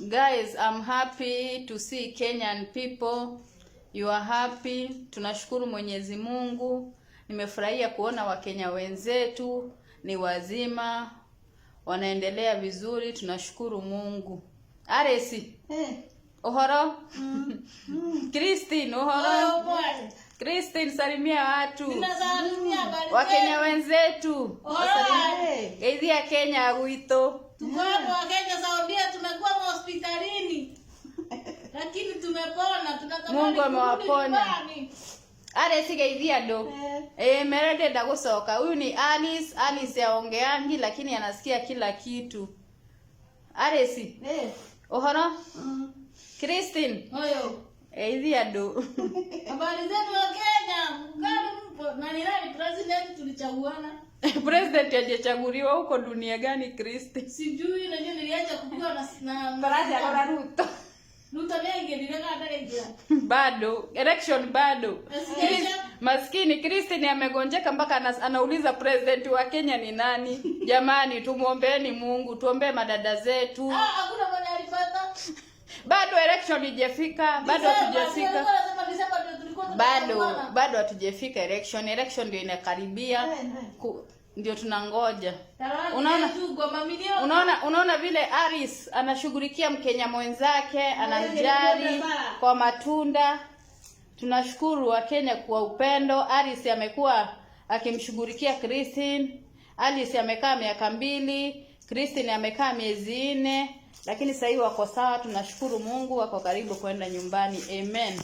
Guys, I'm happy to see Kenyan people. You are happy. Tunashukuru Mwenyezi Mungu. Nimefurahia kuona Wakenya wenzetu ni wazima, wanaendelea vizuri. Tunashukuru Mungu. Aresi. Ohoro. Christine, ohoro. Christine, salimia watu. Ninasalimia bali. Wakenya wenzetu. Salimia Kenya wito. Tukwani wa Kenya Saudia tumekuwa hospitalini. Lakini tumepona, tunatamani Mungu amewaponya. Aresi geithia ndo. Merede ndagucoka. Huyu ni Alice. Alice yaongeangi lakini anasikia kila kitu. Aresi. Ohoro? Christine. Oyo. Geithia ndo. Habari zenu wa Kenya. Ngani mpo? Nani president tulichaguana? President hajachaguliwa huko dunia gani Christine? Sijui na niliacha kujua na Baraza la Ruto. Ruto lenge nileka atarejea. Bado, election bado. Maskini Christine amegonjeka mpaka anauliza president wa Kenya ni nani? Jamani, tumuombeeni Mungu, tuombe madada zetu. Hakuna mwenye alipata. Bado election haijafika, bado hatujafika. Bado hatujafika election. Election ndio inakaribia. Ndio tunangoja. Unaona vile Aris anashughulikia Mkenya mwenzake, anamjali kwa matunda. Tunashukuru wa Kenya kwa upendo. Aris amekuwa akimshughulikia Christine. Alice amekaa miaka 2, Christine amekaa miezi 4, lakini sasa hivi wako sawa. Tunashukuru Mungu, wako karibu kwenda nyumbani. Amen.